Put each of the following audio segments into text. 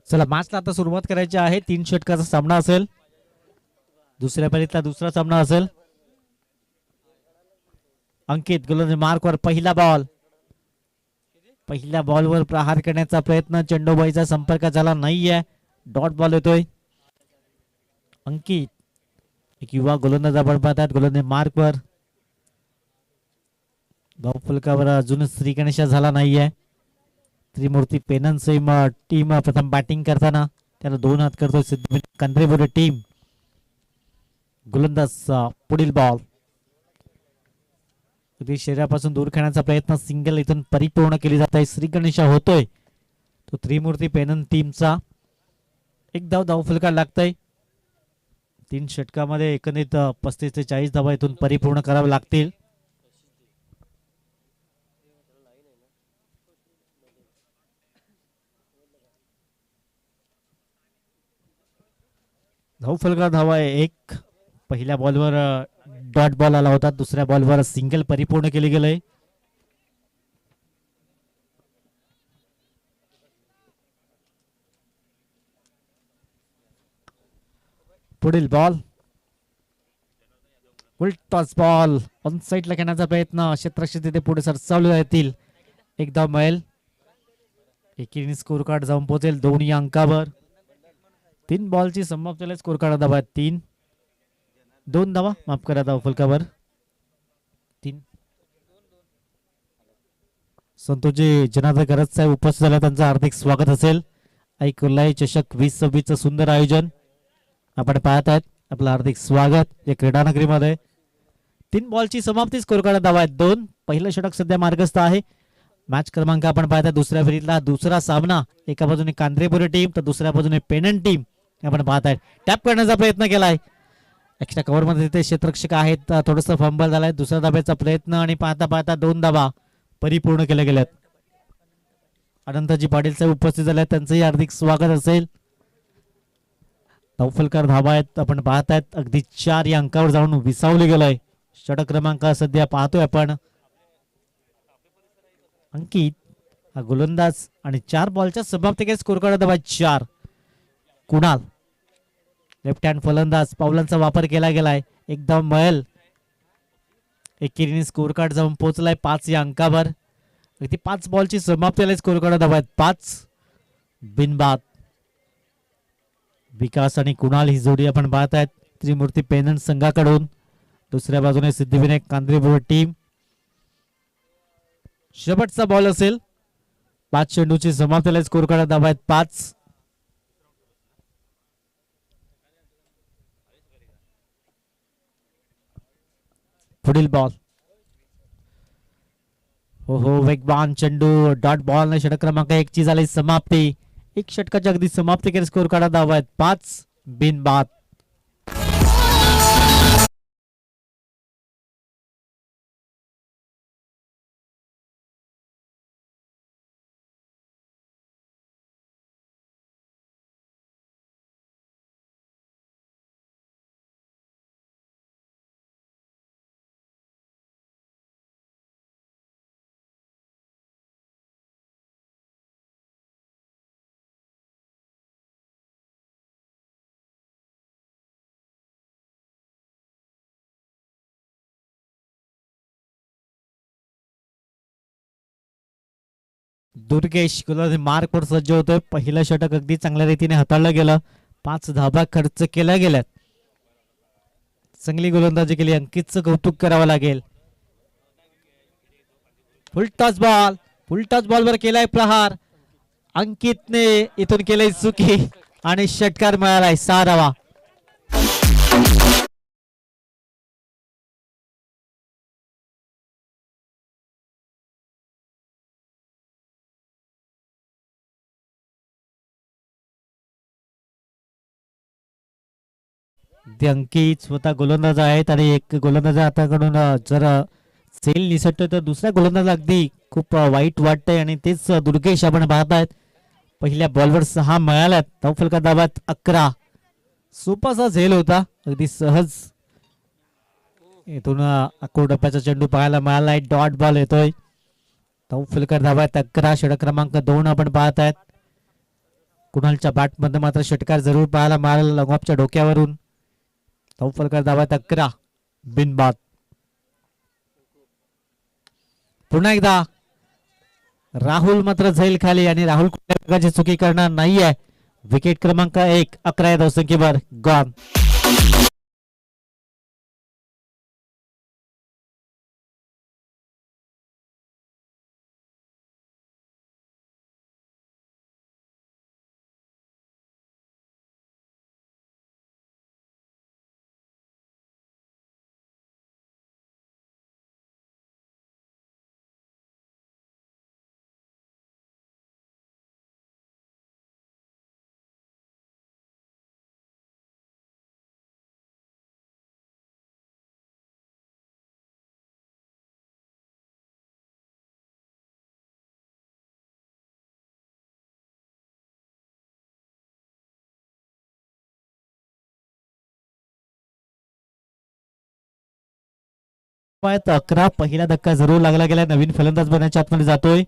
चला मॅचला आता सुरुवात करायची आहे. 3 षटकाचा सामना असेल. दुसऱ्या फेरीतला दुसरा सामना असेल. अंकित गोलंदाज मार्कवर पहिला बॉल. पहिल्या बॉलवर प्रहार करण्याचा प्रयत्न, चेंडूबाईचा संपर्क झाला नाहीये. डॉट बॉल येतोय. अंकित एक युवा गोलंदाज आपण पाहतात. गोलंदाज मार्कवर धावफलकावर अजून श्रीगणेश झाला नाहीये. त्रिमूर्ती पेनन्स टीम प्रथम बॅटिंग करताना त्याला 2 हात करतो सिद्धिविनायक कांद्रेबोरे टीम. गोलंदाज पुढील बॉल शरीरापासून दूर खेळण्याचा प्रयत्न, सिंगल इथून परिपूर्ण केली जात आहे. श्रीगणेश होतोय तो त्रिमूर्ती पेनन टीमचा. एक धावफलका लागतंय. 3 षटकामध्ये एकंदरीत 35 ते 40 धावा इथून परिपूर्ण करावे लागतील. धावफलका धावा आहे 1. पहिल्या बॉलवर डॉट बॉल आला होता. दुसऱ्या बॉलवर सिंगल परिपूर्ण केले गेले. पुढील बॉल उलटाच बॉल ऑन साइडला खेळण्याचा प्रयत्न, क्षेत्ररक्षक तिथे पुढे सरसावले जातील. एक धाव मिळेल. एकीने स्कोर कार्ड जाऊन पोहोचेल 2 या अंकावर. 3 बॉलची समाप्त झाली. स्कोर कार्ड धावा 3. 2 धावा माफ करा धावफलकावर 3. संतोषजी जनार्दन गरज साहेब उपस्थित झाले, त्यांचं हार्दिक स्वागत असेल. ऐकुलाई चषक 2026 सुंदर आयोजन आपण पाहत आहेत. आपलं हार्दिक स्वागत या क्रीडानगरीमध्ये. 3 बॉलची समाप्ती. स्कोर कार्ड धावा 2. पहिलं षटक सध्या मार्गस्थ आहे. मॅच क्रमांक आपण पाहता दुसऱ्या फेरीतला दुसरा सामना. एका बाजूने कांद्रेबोरे टीम तर दुसऱ्या बाजूने पेनन टीम आपण पाहताय. टॅप करण्याचा प्रयत्न केलाय. एक्स्ट्रा कव्हर मध्ये ते क्षेत्ररक्षक आहेत. थोडंसं फंबल झालाय. दुसऱ्या धाब्याचा प्रयत्न आणि पाहता पाहता 2 धावा परिपूर्ण केल्या गेल्यात. अनंतजी पाटील साहेब उपस्थित झाले, त्यांचंही हार्दिक स्वागत असेल. धावफलकार धावा आहेत आपण पाहतायत. अगदी 4 या अंकावर जाऊन विसावले गेलाय. षटक क्रमांक सध्या पाहतोय आपण. अंकित हा गोलंदाज आणि 4 बॉलच्या समाप्तीकडे स्कोर कार्ड धावा 4. कुणाल लेफ्ट हँड फलंदाज, पावलांचा वापर केला गेलाय. एकदम मयल एकेरीने स्कोर कार्ड जाऊन पोहोचलाय 5 या अंकावर. अगदी 5 बॉलची समाप्ती. स्कोर कार्ड धावा 5. बिनबाद विकास आणि कुणाल ही जोडी आपण पाहतायत त्रिमूर्ती पेनन संघाकडून. दुसऱ्या बाजूने सिद्धिविनायक कांद्रेबोरे टीम. शेवटचा बॉल असेल. 5 चेंडूची समाप्ती. स्कोर कार्ड धावा 5. पुढील बॉल हो वेगवान चेंडू डॉट बॉल ने षटक क्रमांक 1 ची झाली समाप्ती. 1 षटकाची अगदी समाप्ती केली. स्कोर कार्ड धावा 5. बिनबाद. दुर्गेश गोलंदाज मार्कवर सज्ज होतोय. पहिलं षटक अगदी चांगल्या रीतीने हाताळलं गेलं. 5 धाबा खर्च केल्या गेल्यात. चांगली गोलंदाजी केली. अंकितचं कौतुक करावं लागेल. फुलटॉस बॉलवर केलाय प्रहार. अंकितने इथून केलंय चुकी आणि षटकार मिळालाय 6 धावा. अंकित स्वतः गोलंदाज आहेत आणि एक गोलंदाज हाताकडून जर सेल निसटतो तर दुसऱ्या गोलंदाज अगदी खूप वाईट वाटतंय आणि तेच दुर्गेश आपण पाहतायत. पहिल्या बॉलवर 6 मिळाल्यात. धावफलका धावात 11. सोपासा झेल होता. अगदी सहज इथून अकोडप्याचा चेंडू पाहायला मिळालाय. डॉट बॉल येतोय. धावफलका धावात 11. षटक क्रमांक 2 आपण पाहतायत. कुणालच्या बॅटमध्ये मात्र षटकार जरूर पाहायला मिळाला लॉंगऑफच्या डोक्यावरून. धावफलकार धावात 11 बिनबाद. पुन्हा एकदा राहुल मात्र जाईल खाली आणि राहुल कुठल्या प्रकारची चुकी करणार नाहीये. विकेट क्रमांक 1 11 या धावसंख्येवर गॉन. तर 11 पहिला धक्का जरूर लागला गेला. नवीन फलंदाज बनायच्या आतमध्ये जातोय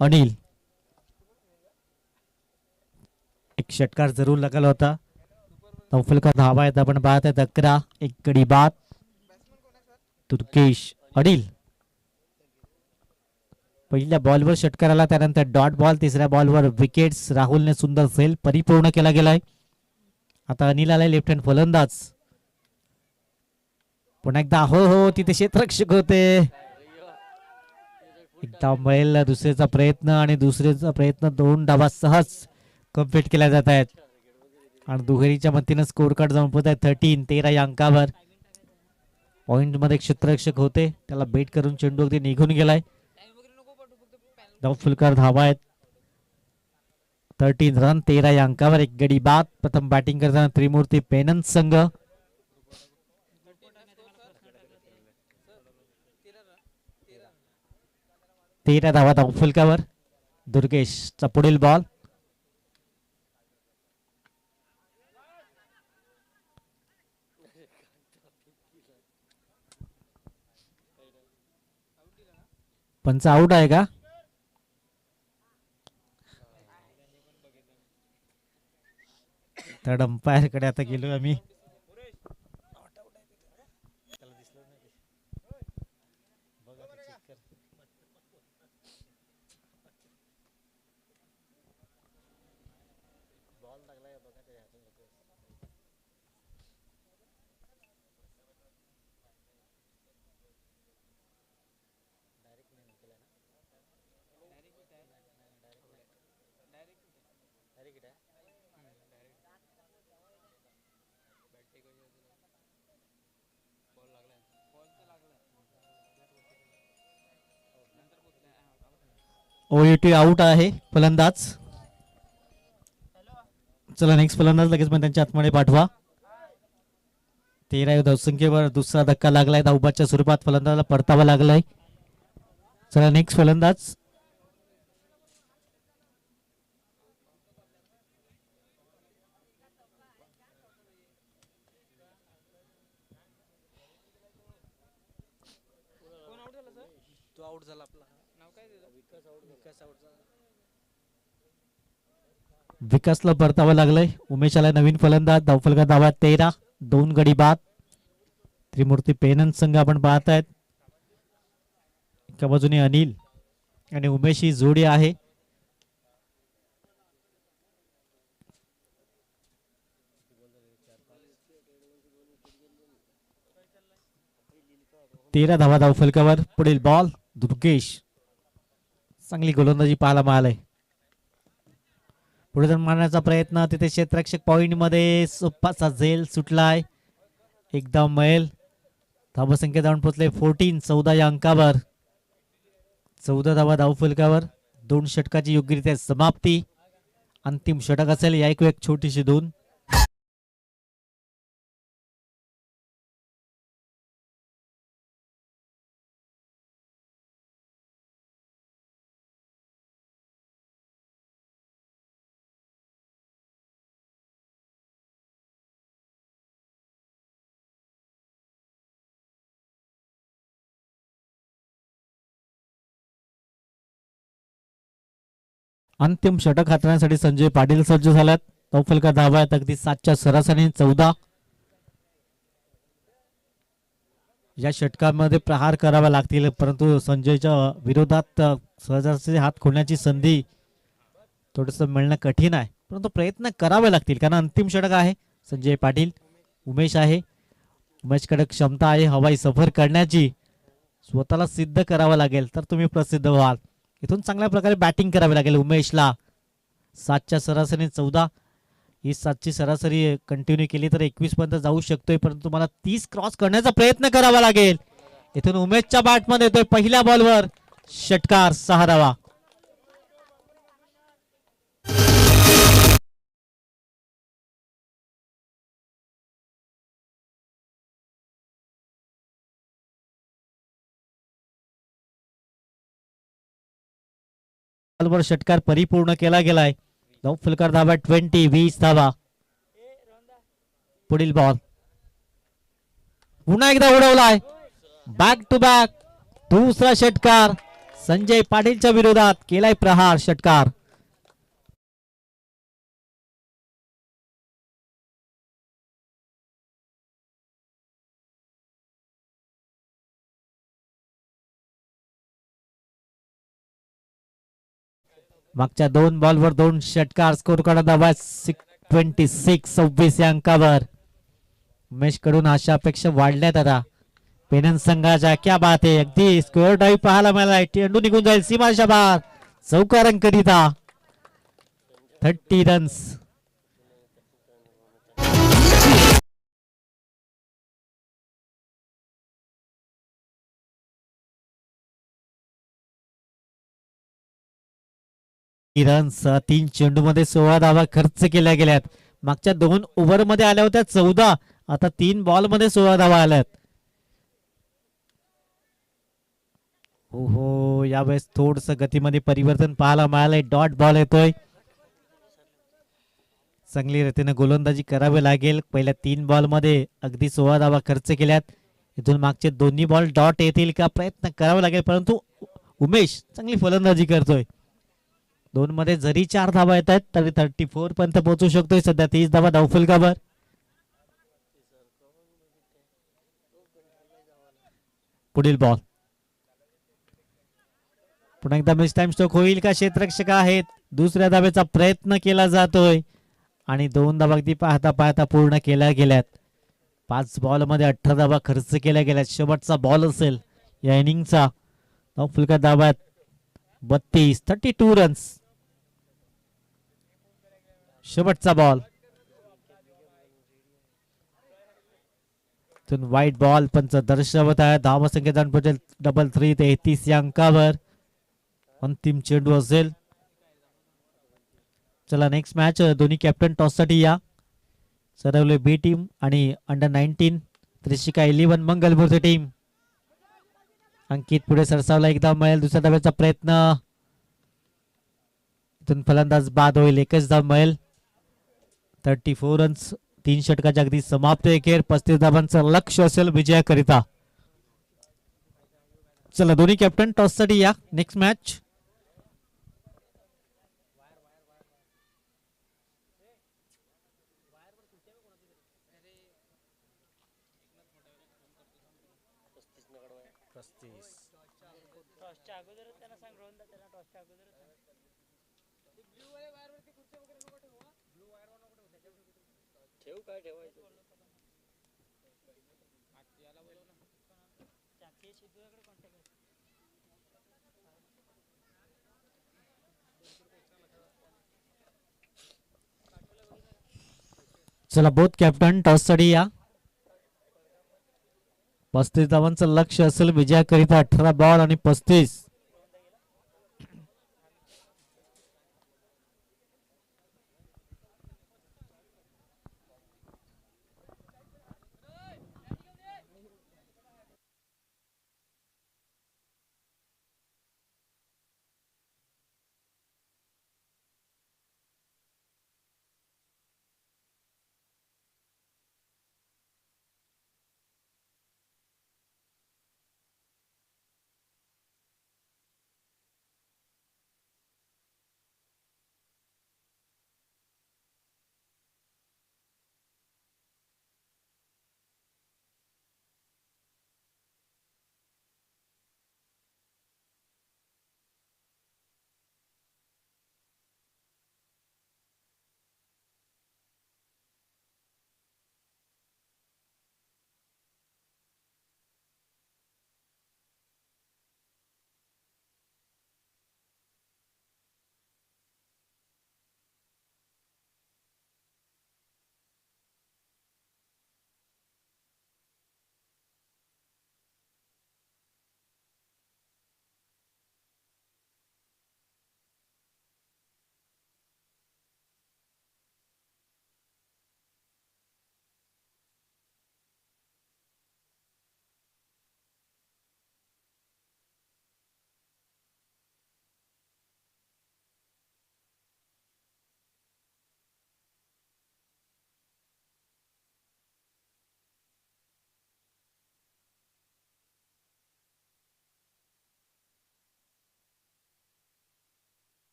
अनिल. एक षटकार जरूर लागला होता. धावफलकार धावा आहेत आपण पाहत आहेत 11 एक गडी बाद. तुर्केश अनिल पहिल्या बॉलवर षटकार आला, त्यानंतर डॉट बॉल, तिसऱ्या बॉलवर विकेट्स. राहुलने सुंदर सेल परिपूर्ण केला गेलाय. आता अनिल आलाय लेफ्ट हँड फलंदाज. पुन्हा एकदा हो हो तिथे क्षेत्ररक्षक होते. एकदा बैल दुसऱ्याचा प्रयत्न आणि दुसऱ्याचा प्रयत्न 2 डावा सहज कम्प्लीट केल्या जात आहेत आणि दुहेरीच्या मतीनं स्कोर कार्ड जाऊन पोहोचत आहे 13 या अंकावर. पॉइंट मध्ये क्षेत्ररक्षक होते, त्याला बेट करून चेंडू अगदी निघून गेलाय. धावफलकार धावा आहेत 13 रन 13 या अंकावर एक गडी बाद. प्रथम बॅटिंग करताना त्रिमूर्ती पेनन संघ. 13 धावा धावफलकावर. दुर्गेशचा पुढील बॉल. पंच आउट आहे का? थर्ड अंपायर कडे आता गेलो आम्ही. ओयूटी आउट आहे फलंदाज. चला नेक्स्ट फलंदाज लगेच पण त्यांच्या आतमध्ये पाठवा. 13 धावसंख्येवर दुसरा धक्का लागलाय. धावबाच्या स्वरूपात फलंदाजाला परतावा लागलाय. चला नेक्स्ट फलंदाज. विकासला परतावा लागलाय. उमेश आला नवीन फलंदाज. धावफलका धावा 13 2 गडी बाद. त्रिमूर्ती पेनन संघ आपण पाहत आहेत. एका बाजूने अनिल आणि उमेश ही जोडी आहे. तेरा धावा धावफलकावर. पुढील बॉल दुर्गेश. चांगली गोलंदाजी पाहायला मिळालंय. पुढे जाऊन मारण्याचा प्रयत्न, तिथे क्षेत्ररक्षक पॉइंट मध्ये सोपाचा झेल सुटलाय. एकदा मैल. धावसंख्या जाऊन पोहोचले 14 या अंकावर. 14 धावा धावफलकावर. 2 षटकाची योग्यरित्या समाप्ती. अंतिम षटक असेल या एक छोटीशी धून. अंतिम षटक हाताळण्यासाठी संजय पाटील सज्ज झाल्यात. तौफलका धावा आहेत अगदी 7च्या सरासरी 14. या षटकामध्ये प्रहार करावा लागतील, परंतु संजयच्या विरोधात सहजासहजी हात खोलण्याची संधी थोडस मिळणं कठीण आहे, परंतु प्रयत्न करावे लागतील कारण अंतिम षटक आहे. संजय पाटील, उमेश आहे. उमेशकडे क्षमता आहे हवाई सफर करण्याची. स्वतःला सिद्ध करावं लागेल तर तुम्ही प्रसिद्ध व्हाल. इथून चांगल्या प्रकारे बॅटिंग करावी लागेल उमेशला. 7च्या सरासरी 14. ही 7ची सरासरी कंटिन्यू केली तर 21 पर्यंत जाऊ शकतोय, परंतु तुम्हाला 30 क्रॉस करण्याचा प्रयत्न करावा लागेल. इथून उमेशच्या बॅटमध्ये येतोय पहिल्या बॉलवर षटकार 6 धावा. बॉलवर षटकार परिपूर्ण केला गेलाय. फलकार धावा 20 धावा. पुढील बॉल पुन्हा एकदा उडवलाय. बॅक टू बॅक दुसरा षटकार. संजय पाटीलच्या विरोधात केलाय प्रहार षटकार. मागच्या 2 बॉलवर 2 षटकार. स्कोर काढा धावा 26 या अंकावर. उमेश कडून अशा अपेक्षा वाढल्यात आता पेनन संघाच्या. क्या बात आहे, अगदी स्क्वेअर ड्राईव्ह पाहायला मिळाला. चेंडू निघून जाईल सीमाच्या बाहेर. चौकार करिता 30 रन्स. रन्स 3 चेंडू मध्ये 16 धावा खर्च केल्या गेल्यात. मागच्या 2 ओव्हर मध्ये आल्या होत्या 14. आता 3 बॉल मध्ये 16 धावा आल्यात. हो यावेळेस थोडस गतीमध्ये परिवर्तन पाहायला मिळालंय. डॉट बॉल येतोय. चांगली रीतीने गोलंदाजी करावी लागेल. पहिल्या 3 बॉल मध्ये अगदी 16 धावा खर्च केल्यात. इथून मागचे दोन्ही बॉल डॉट येतील का प्रयत्न करावा लागेल, परंतु उमेश चांगली फलंदाजी करतोय. 2 मध्ये जरी 4 धावा येत आहेत तरी 34 पर्यंत पोहोचू शकतोय. सध्या 30 धावा धावफलकावर. पुढील बॉल पुन्हा एकदा मिस टाइम स्ट्रोक होईल का. क्षेत्ररक्षक आहेत. दुसऱ्या धावेचा प्रयत्न केला जातोय आणि 2 धावा अगदी पाहता पाहता पूर्ण केल्या गेल्यात. 5 बॉल मध्ये 18 धावा खर्च केल्या गेल्यात. शेवटचा बॉल असेल या इनिंगचा. धावफलका धावा 32 रन्स. शेवटचा बॉल. वाईट बॉल पंच दर्शवत आहे. धावसंख्या जाऊन पोहोचेल 33 या अंकावर. अंतिम चेंडू असेल. चला नेक्स्ट मॅच. दोन्ही कॅप्टन टॉस साठी या. सरवले बी टीम आणि अंडर 19 त्रिशिका 11 मंगलपूरची टीम. अंकित पुढे सरसावला. एकदा मिळेल. दुसऱ्या धावेचा प्रयत्न. इथून फलंदाज बाद होईल. एकच धाव मिळेल. 34 रन्स. 3 षटकाच्या अगदी समाप्त एकेर. 35 धावांचं लक्ष असेल विजयाकरिता. चला दोन्ही कॅप्टन टॉस साठी या. Next match. चला बोथ कॅप्टन टॉस साठी या. 35 धावांचं लक्ष असेल विजयाकरिता. 18 बॉल आणि 35.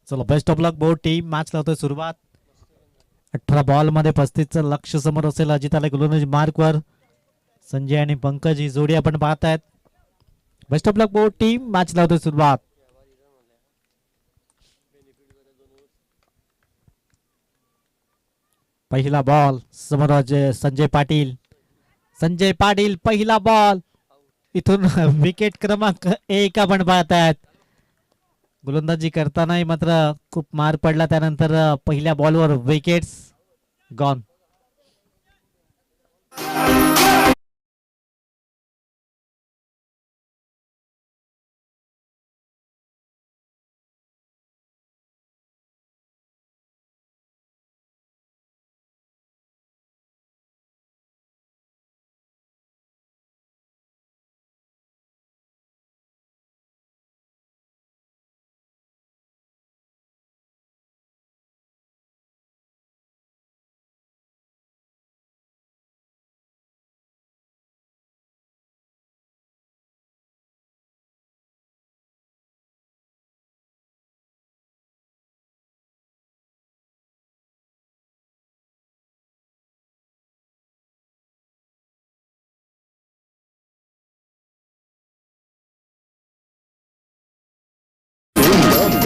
चलो best of luck both team. Match लावतोय सुरुवात. 18 बॉल मध्ये 35चं लक्ष समोर असेल. अजित आले गोलंदाजी मार्कवर. संजय आणि पंकज ही जोडी आपण पाहतायत. Best of luck both team. Match लावतोय सुरुवात. पहिला बॉल समोर संजय पाटील. संजय पाटील पहिला बॉल. इथून विकेट क्रमांक 1 आपण पाहतायत. गोलंदाजी करतानाही मात्र खूप मार पडला. त्यानंतर पहिल्या बॉलवर विकेट्स गॉन.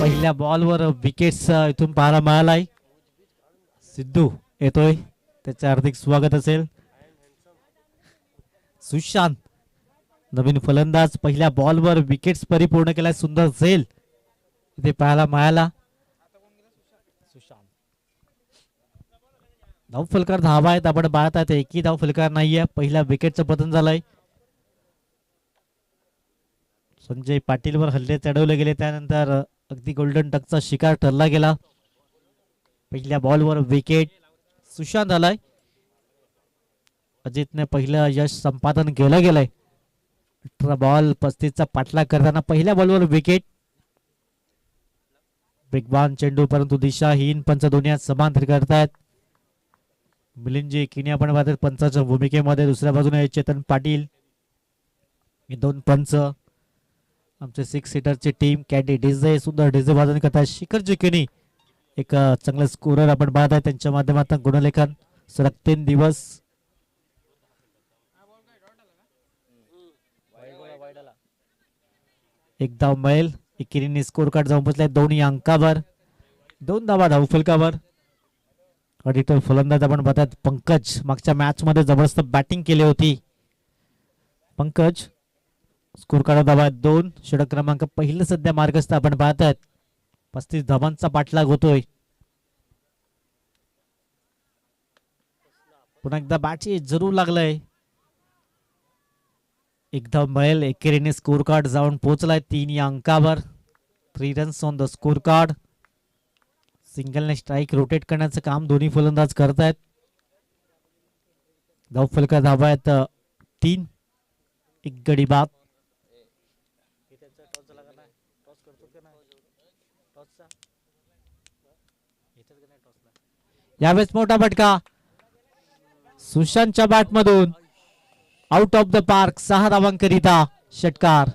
पहिल्या बॉलवर विकेट्स इथून पाहायला मिळालाय. सिद्धू येतोय. त्याचे हार्दिक स्वागत असेल. सुशांत नवीन फलंदाज. पहिल्या बॉलवर विकेट्स परिपूर्ण केलाय. सुंदर झेल इथे पाहायला मिळाला. धाव फलकार धावा आहेत आपण पाहत आहेत. एकही धाव फलकार नाहीये. पहिल्या विकेटचं पतन झालंय. संजय पाटीलवर हल्ले चढवले गेले. त्यानंतर अगदी गोल्डन टचचा शिकार ठरला गेला. पहिल्या बॉलवर विकेट सुशांत आलाय. अजितने पहिलं यश संपादन केलं गेलंय. 18 बॉल 35चा पाठलाग करताना पहिल्या बॉलवर विकेट. वेगवान चेंडू परंतु दिशाहीन. पंच दोन्ही समांतर करतायत. मिलिंदजी किनी आपण पाहतात पंचाच्या भूमिकेमध्ये. दुसऱ्या बाजूने चेतन पाटील. हे दोन पंच. आमचे 6 सीटरची टीम कॅडी डीजे सुंदर डीजे वादन करतात. शिखर जिकिनी एक चांगले स्कोरर आपण पाहत आहे. त्यांच्या माध्यमातून गुणलेखन सलग 3 दिवस. एक धाव मिळेल. एकेरीने स्कोर कार्ड जाऊन पोहोचले दोन्ही अंकावर. 2 धावा धाव फलकावर. ऑडिटर फलंदाज आपण पाहतात पंकज. मागच्या मॅच मध्ये जबरदस्त बॅटिंग केली होती. पंकज स्कोर कार्ड धावा 2. षटक क्रमांक पहिलं सध्या मार्गस्थ आपण पाहतात. 35 धावांचा पाठलाग होतोय. पुन्हा एकदा बॅटची जरूर लागलंय. एक धाव मिळेल. एकेरीने स्कोर कार्ड जाऊन पोहोचलाय 3 या अंकावर. 3 runs on the score card. सिंगलने स्ट्राईक रोटेट करण्याचं काम दोन्ही फलंदाज करतायत. धाव फलका धावा आहेत 3. एक गडी बाद. यावेळेस मोठा फटका सुशांतच्या बॅट मधून. Out of the park. 6 धावांकरिता षटकार.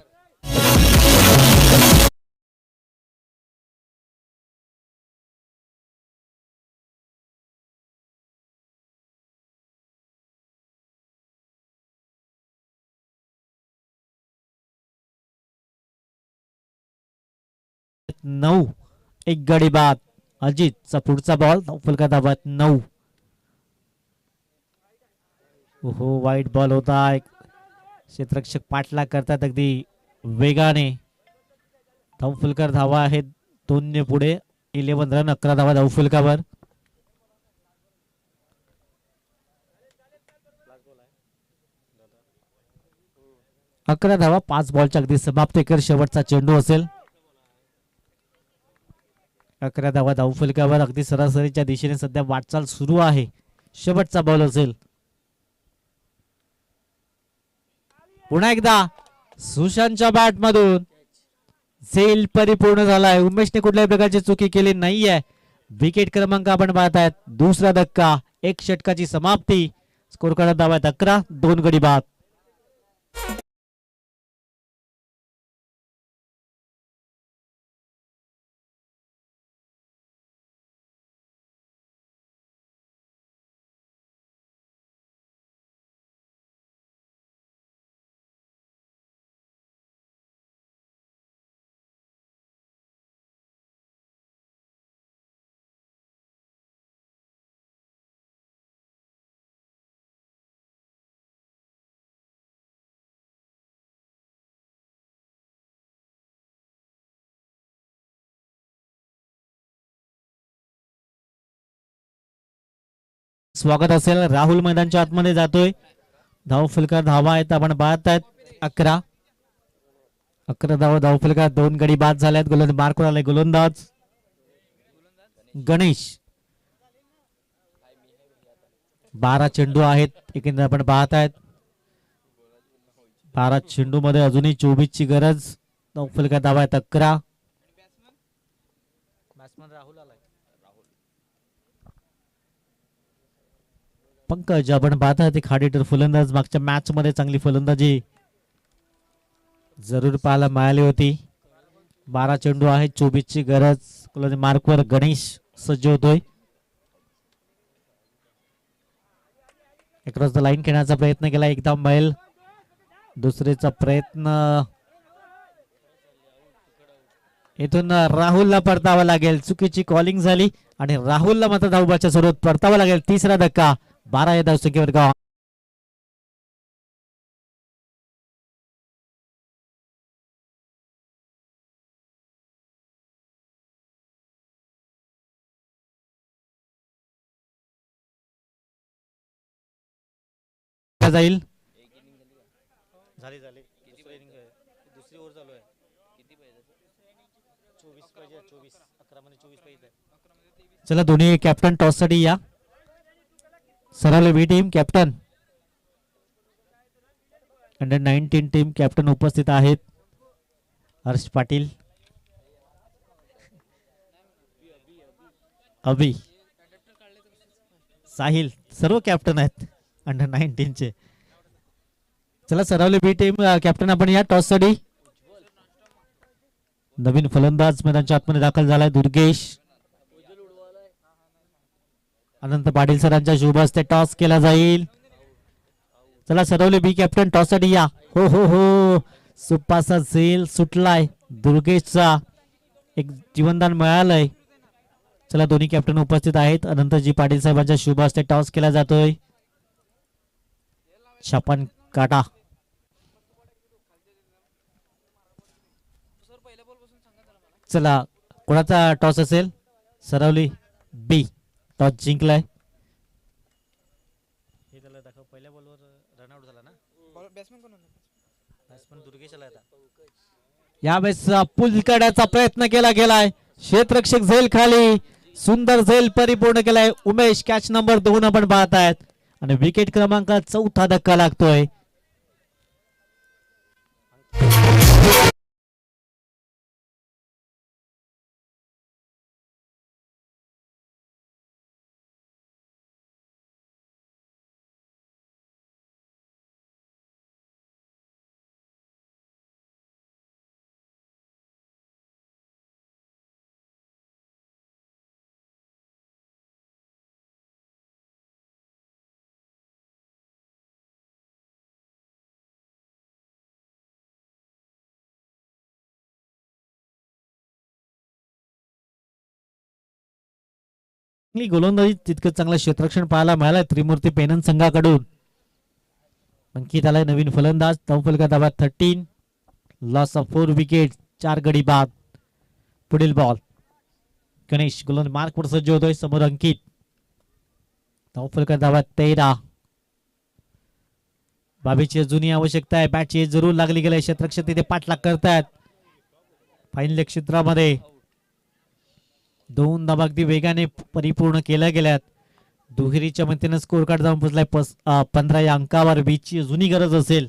नऊ. एक गडी बाद. अजितचा पुढचा बॉल. फलका धावात 9. हो वाईट बॉल होता. एक क्षेत्ररक्षक पाठलाग करतात अगदी वेगाने. धाव फलकर धावा आहेत 2 ने पुढे. 11 रन 11 धावा धाव फलकावर. अकरा धावा 5 बॉलच्या अगदी समाप्त. कर शेवटचा चेंडू असेल. 11 धावा धाव फलकावर. अगदी सरासरीच्या दिशेने सध्या वाटचाल सुरू आहे. शेवटचा बॉल असेल. पुन्हा एकदा सुशांतच्या बॅट मधून झेल परिपूर्ण झालाय. उमेशने कुठल्याही प्रकारची चुकी केली नाहीये. विकेट क्रमांक आपण पाहतायत. दुसरा धक्का. 1 षटकाची समाप्ती. स्कोर कार्ड धावा 11. 2 गडी बाद. स्वागत असेल. राहुल मैदानच्या आतमध्ये जातोय. धाव फलकार धावा आहेत आपण पाहत आहेत. 11 धाव फलकार 2 गडी बाद झाल्यात. गोलंदाज मार्कवर आलाय गोलंदाज गणेश. 12 चेंडू आहेत एकंदर आपण पाहत आहेत. 12 चेंडू मध्ये अजूनही 24 ची गरज. धाव फलकार धावा आहेत 11. पंकज आपण पाहत आहात एक हार्ड फलंदाज. मागच्या मॅच मध्ये चांगली फलंदाजी जरूर पाहायला मिळाली होती. 12 चेंडू आहेत 24 ची गरज. गोलंदाज मार्कवर गणेश सज्ज होतोय. क्रॉस द लाईन खेळण्याचा प्रयत्न केला. एकदा मैल दुसरेचा प्रयत्न. इथून राहुलला परतावा लागेल. चुकीची कॉलिंग झाली आणि राहुलला मात्र धावबाच्या स्वरूपात परतावा लागेल. तिसरा धक्का. 12 या धावसंख्येवर गाव जाईल. दुसरी ओव्हर चालू आहे. चला दोन्ही कॅप्टन टॉस साठी या. सरळ B team captain under nineteen team captain उपस्थित आहेत. हर्ष पाटील, अभि, साहिल सर्व कॅप्टन आहेत अंडर-19 चे. चला सरावले बी टीम कॅप्टन आपण या टॉस साठी. नवीन फलंदाज मैदानाच्या आतमध्ये दाखल झालाय दुर्गेश. अनंत पाटील सरांच्या शुभ हस्ते टॉस केला जाईल. चला सरवले बी कॅप्टन टॉस साठी या. हो हो हो सुपाचा झेल सुटलाय. दुर्गेशचा एक जीवनदान मिळालंय. चला दोन्ही कॅप्टन उपस्थित आहेत. अनंतजी पाटील साहेबांच्या शुभ हस्ते टॉस केला जातोय. छापन काटा. चला कोणाचा टॉस असेल. सरवली बी टॉस जिंकलाय. हे त्याला दाखव. पहिल्या बॉलवर रनआउट झाला ना. बॅट्समन दुर्गेश आला आता. यावेळेस पुल काढण्याचा प्रयत्न केला गेलाय. क्षेत्ररक्षक झेल खाली. सुंदर झेल परिपूर्ण केलाय. उमेश कॅच नंबर 2 आपण पाहत आहेत आणि विकेट क्रमांक 4 धक्का लागतोय. गोलंदाजी तितकं चांगलं क्षेत्ररक्षण पाहायला मिळालंय त्रिमूर्ती पेनन संघाकडून. अंकित आलाय नवीन फलंदाज. धावफलका दाबात 13. Loss of 4 wicket. 4 गडी बाद. पुढील बॉल. गणेश गोलंदाज मार्कवर सज्ज होतोय. समोर अंकित. धावफलका दाबात 13. बाबीची जुनी आवश्यकता आहे. बॅटची जरूर लागली गेले. क्षेत्ररक्षक तिथे पाठलाग करतायत. फाईनल क्षेत्रामध्ये 2 धावा अगदी वेगाने परिपूर्ण केल्या गेल्यात. दुहेरीच्या मतीने स्कोर कार्ड जाऊन पोहोचलाय 15 या अंकावर. 20 ची जुनी गरज असेल.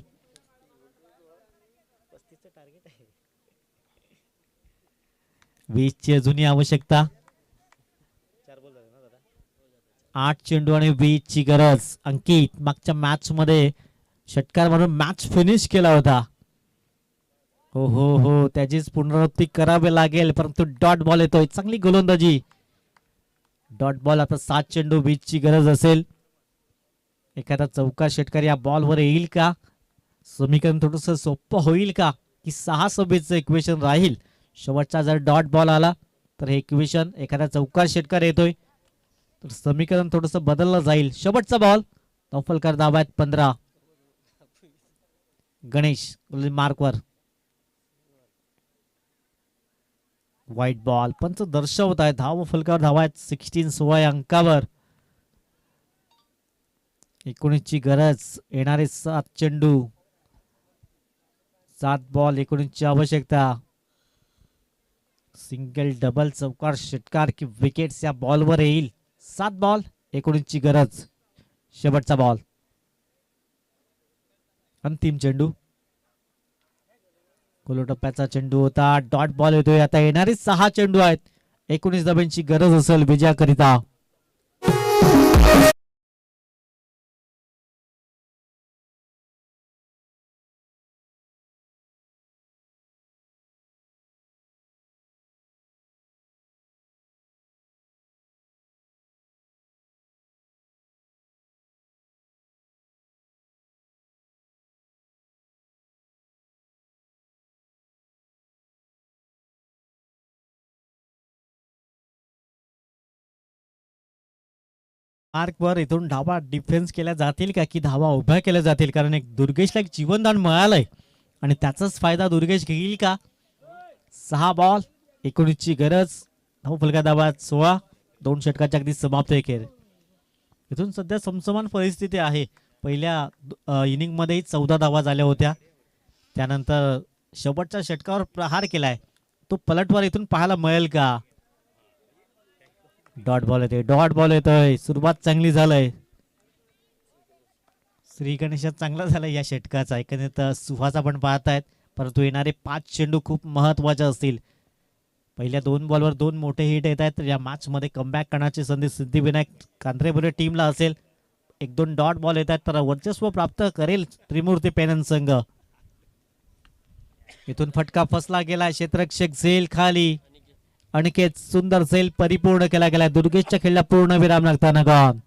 20 ची जुनी आवश्यकता. 8 चेंडू आणि 20 ची गरज. अंकित मागच्या मॅच मध्ये षटकार मारून मॅच फिनिश केला होता. हो हो हो त्याचीच पुनरावृत्ती करावी लागेल. परंतु डॉट बॉल येतोय. चांगली गोलंदाजी. Dot ball. आता 7 चेंडू 20 ची गरज असेल. एखादा चौकार षटकार या बॉलवर येईल का. समीकरण थोडस सोपं होईल का की 6 सभेचं इक्वेशन राहील. शेवटचा जर डॉट बॉल आला तर हे इक्वेशन एखादा चौकार षटकार येतोय तर समीकरण थोडस बदललं जाईल. शेवटचा बॉल. धावफलकार धावा आहेत 15. गणेश मार्कवर. White ball. पंच दर्शवत आहे. धाव फलकावर धावा आहेत 16 16 अंकावर. 19ची गरज. येणारे 7 चेंडू, 7 बॉल, 19ची आवश्यकता. सिंगल, डबल, चौकार, षटकार की विकेट्स या बॉलवर येईल. 7 बॉल, 19ची गरज. शेवटचा बॉल, अंतिम चेंडू. टप्प्याचा चेंडू होता. डॉट बॉल येतोय. आता येणारे 6 चेंडू आहेत. 19 धाब्यांची गरज असेल विजयाकरिता. मार्कवर इथून धावा डिफेन्स केल्या जातील का, की धावा उभ्या केल्या जातील? कारण एक दुर्गेशला एक जीवनदान मिळालंय आणि त्याचाच फायदा दुर्गेश घेईल का? 6 बॉल, 19ची गरज. फलका धावा 16. 2 षटकाच्या अगदी समाप्त खेळ. इथून सध्या समसमान परिस्थिती आहे. पहिल्या इनिंग मध्ये 14 धावा झाल्या होत्या. त्यानंतर शेवटच्या षटकावर प्रहार केलाय. तो पलटवार इथून पाहायला मिळेल का? डॉट बॉल येतोय. डॉट बॉल येतोय. सुरुवात चांगली झालंय. श्री गणेशात चांगला झालाय या षटकाचा. एकंदरीत सुहासा पण पाहतायत, परंतु येणारे 5 चेंडू खूप महत्वाचे असतील. पहिल्या 2 बॉलवर 2 मोठे हिट येत आहेत. या मॅच मध्ये कमबॅक करण्याची संधी सिद्धिविनायक कांत्रेबुरे टीमला असेल. 1-2 डॉट बॉल येत आहेत, तर वर्चस्व प्राप्त करेल त्रिमूर्ती पेनन संघ. इथून फटका फसला गेला. क्षेत्ररक्षक झेल खाली. अनिकेत सुंदर झेल परिपूर्ण केला गेला. दुर्गेशच्या खेळला पूर्ण विराम लागताना गॉन.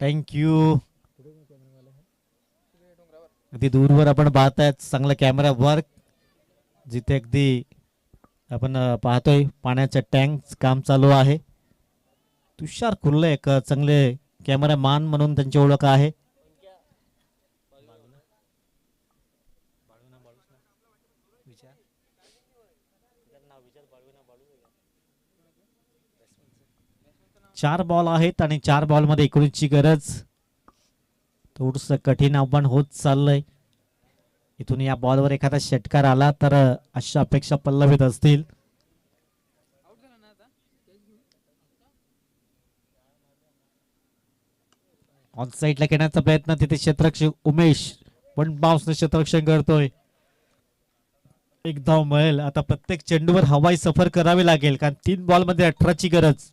थँक्यू. अगदी दूरवर आपण पाहतायत चांगला कॅमेरा वर्क, जिथे अगदी आपण पाहतोय पाण्याच्या टँक काम चालू आहे. तुषार कुर्ले एक चांगले कॅमेरामॅन म्हणून त्यांची ओळख आहे. चार बॉल आहेत आणि 4 बॉल मध्ये 19ची गरज. थोडस कठीण आव्हान होत चाललंय. इथून या बॉलवर एखादा षटकार आला तर अशा अपेक्षा पल्लवित असतील. ऑन साईडला घेण्याचा प्रयत्न, तिथे क्षेत्ररक्षक उमेश पण बाउन्सने क्षेत्ररक्षण करतोय. एक धाव मिळेल. आता प्रत्येक चेंडूवर हवाई सफर करावी लागेल, कारण 3 बॉल मध्ये 18ची गरज.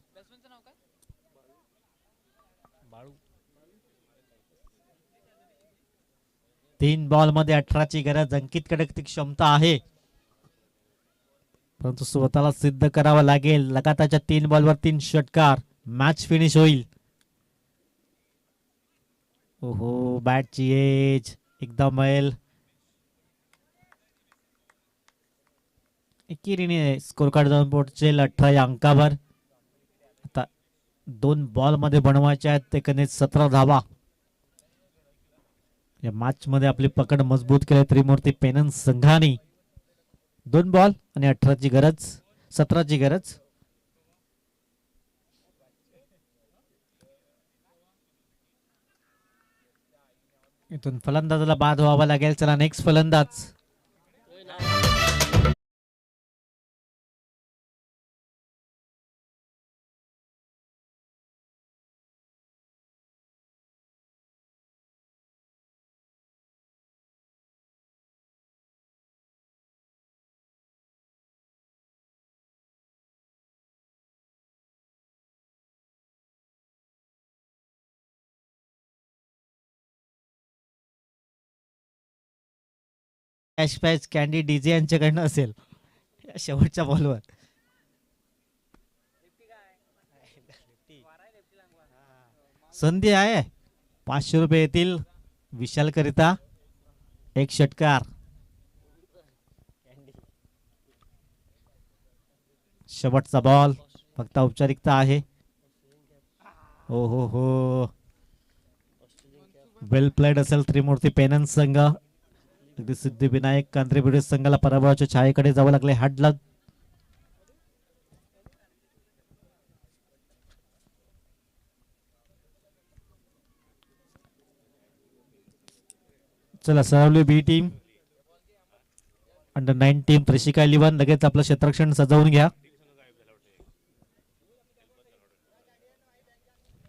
3 बॉल मध्ये 18ची गरज. अंकितकडे ती क्षमता आहे, परंतु स्वतःला सिद्ध करावं लागेल. लगातारच्या 3 बॉलवर 3 षटकार. मॅच फिनिश होईल. ओहो, बॅटची एज एकदम मिळेल. एकेरीने स्कोर कार्ड जाऊन पोहोचेल 18 या अंकावर. आता 2 बॉल मध्ये बनवायचे आहेत एकंदरीत 17 धावा. या मॅच मध्ये आपली पकड मजबूत केली त्रिमूर्ती पेनन संघाने. 2 बॉल आणि 18ची गरज, 17ची गरज. इथून फलंदाजाला बाद व्हावा लागेल. चला नेक्स्ट फलंदाज. कॅश प्राइज कॅन्डी डीजे यांच्याकडनं असेल शेवटच्या बॉलवर. संधी आहे. 500 रुपये येतील विशाल करिता. 1 षटकार. शेवटचा बॉल. फक्त औपचारिकता आहे. हो हो हो. वेल प्लेड असेल त्रिमूर्ती पेनन संघ. अगदी सिद्धिविनायक कांत्रे संघाला पराभवाच्या छायेकडे जावं लागले. हाडला चला सरावली बी टीम अंडर 9 टीम त्रिशिका 11 लगेच आपलं क्षेत्ररक्षण सजवून घ्या.